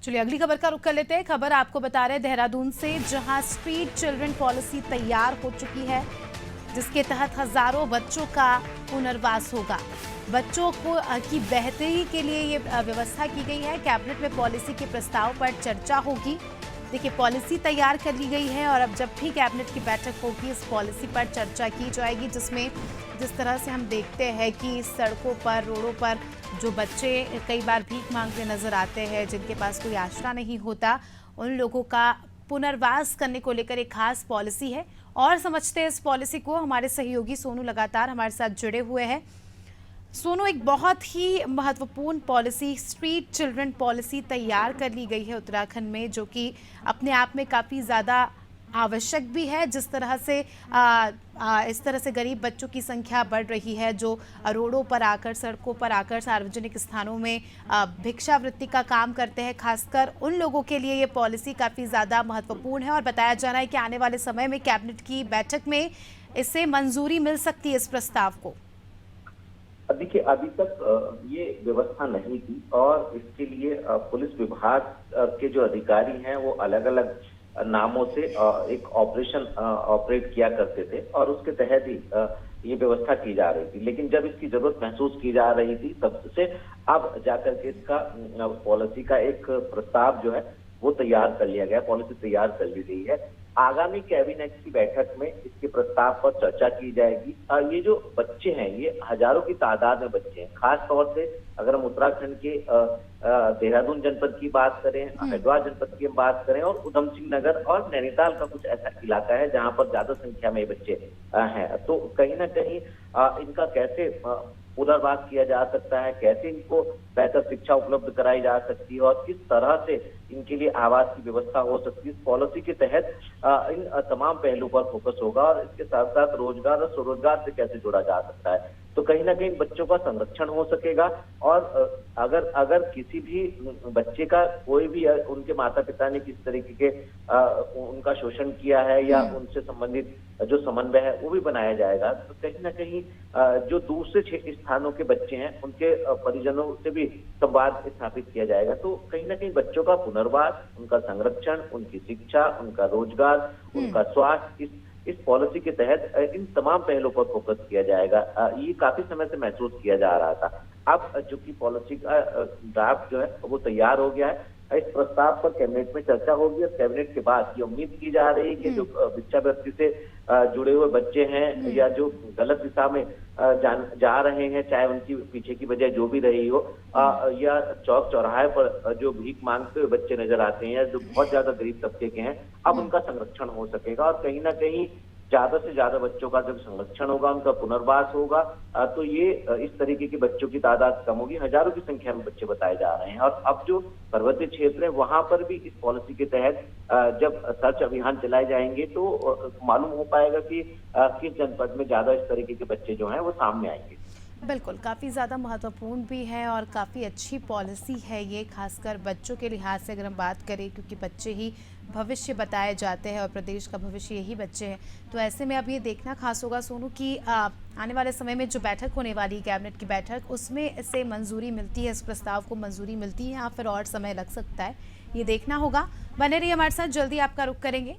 चलिए अगली खबर का रुख कर लेते हैं। खबर आपको बता रहे हैं देहरादून से, जहां स्ट्रीट चिल्ड्रन पॉलिसी तैयार हो चुकी है, जिसके तहत हजारों बच्चों का पुनर्वास होगा। बच्चों को की बेहतरी के लिए ये व्यवस्था की गई है। कैबिनेट में पॉलिसी के प्रस्ताव पर चर्चा होगी। देखिए, पॉलिसी तैयार कर ली गई है और अब जब भी कैबिनेट की बैठक होगी इस पॉलिसी पर चर्चा की जाएगी, जिसमें जिस तरह से हम देखते हैं कि सड़कों पर, रोडों पर जो बच्चे कई बार भीख मांगते नजर आते हैं, जिनके पास कोई आश्रय नहीं होता, उन लोगों का पुनर्वास करने को लेकर एक खास पॉलिसी है। और समझते हैं इस पॉलिसी को, हमारे सहयोगी सोनू लगातार हमारे साथ जुड़े हुए हैं। सोनू, एक बहुत ही महत्वपूर्ण पॉलिसी, स्ट्रीट चिल्ड्रन पॉलिसी तैयार कर ली गई है उत्तराखंड में, जो कि अपने आप में काफ़ी ज़्यादा आवश्यक भी है। जिस तरह से इस तरह से गरीब बच्चों की संख्या बढ़ रही है, जो रोडों पर आकर, सड़कों पर आकर, सार्वजनिक स्थानों में भिक्षावृत्ति का काम करते हैं, खासकर उन लोगों के लिए ये पॉलिसी काफ़ी ज़्यादा महत्वपूर्ण है। और बताया जा रहा है कि आने वाले समय में कैबिनेट की बैठक में इससे मंजूरी मिल सकती है इस प्रस्ताव को। देखिए, अभी तक ये व्यवस्था नहीं थी और इसके लिए पुलिस विभाग के जो अधिकारी हैं वो अलग अलग नामों से एक ऑपरेशन ऑपरेट किया करते थे और उसके तहत ही ये व्यवस्था की जा रही थी। लेकिन जब इसकी जरूरत महसूस की जा रही थी तब से अब जाकर के इसका पॉलिसी का एक प्रस्ताव जो है वो तैयार कर लिया गया, पॉलिसी तैयार कर ली गई है। आगामी कैबिनेट की बैठक में इसके प्रस्ताव पर चर्चा की जाएगी। ये जो बच्चे हैं ये हजारों की तादाद में बच्चे हैं। खास तौर से अगर हम उत्तराखंड के देहरादून जनपद की बात करें, हरिद्वार जनपद की हम बात करें और उधम सिंह नगर और नैनीताल का कुछ ऐसा इलाका है जहां पर ज्यादा संख्या में बच्चे हैं। तो कहीं ना कहीं इनका कैसे पुनर्वास किया जा सकता है, कैसे इनको बेहतर शिक्षा उपलब्ध कराई जा सकती है और किस तरह से इनके लिए आवास की व्यवस्था हो सकती है, इस पॉलिसी के तहत इन तमाम पहलू पर फोकस होगा। और इसके साथ साथ रोजगार और स्वरोजगार से कैसे जोड़ा जा सकता है, तो कहीं ना कहीं बच्चों का संरक्षण हो सकेगा। और अगर किसी भी बच्चे का कोई भी उनके माता पिता ने किस तरीके के उनका शोषण किया है या उनसे संबंधित जो समन्वय है वो भी बनाया जाएगा। तो कहीं ना कहीं जो दूसरे स्थानों के बच्चे हैं उनके परिजनों से भी संवाद स्थापित किया जाएगा। तो कहीं ना कहीं बच्चों का पुनर्वास, उनका संरक्षण, उनकी शिक्षा, उनका रोजगार, उनका स्वास्थ्य, इस पॉलिसी के तहत इन तमाम पहलों पर फोकस किया जाएगा। ये काफी समय से महसूस किया जा रहा था। अब चूंकि पॉलिसी का ड्राफ्ट जो है वो तैयार हो गया है, इस प्रस्ताव पर कैबिनेट में चर्चा होगी और कैबिनेट के बाद ये उम्मीद की जा रही है कि जो भिक्षावृत्ति से जुड़े हुए बच्चे हैं या जो गलत दिशा में जा रहे हैं, चाहे उनकी पीछे की वजह जो भी रही हो, या चौक चौराहे पर जो भीख मांगते हुए बच्चे नजर आते हैं, जो बहुत ज्यादा गरीब तबके के हैं, अब उनका संरक्षण हो सकेगा। और कहीं ना कहीं ज्यादा से ज्यादा बच्चों का जब संरक्षण होगा, उनका पुनर्वास होगा, तो ये इस तरीके के बच्चों की तादाद कम होगी। हजारों की संख्या में बच्चे बताए जा रहे हैं। और अब जो पर्वतीय क्षेत्र है वहां पर भी इस पॉलिसी के तहत जब सर्च अभियान चलाए जाएंगे तो मालूम हो पाएगा कि किस जनपद में ज्यादा इस तरीके के बच्चे जो हैं वो सामने आएंगे। बिल्कुल, काफ़ी ज़्यादा महत्वपूर्ण भी है और काफ़ी अच्छी पॉलिसी है ये, खासकर बच्चों के लिहाज से अगर हम बात करें, क्योंकि बच्चे ही भविष्य बताए जाते हैं और प्रदेश का भविष्य यही बच्चे हैं। तो ऐसे में अब ये देखना खास होगा सोनू कि आने वाले समय में जो बैठक होने वाली है, कैबिनेट की बैठक, उसमें इसे मंजूरी मिलती है, इस प्रस्ताव को मंजूरी मिलती है या फिर और समय लग सकता है, ये देखना होगा। बने रहिए हमारे साथ, जल्दी आपका रुख करेंगे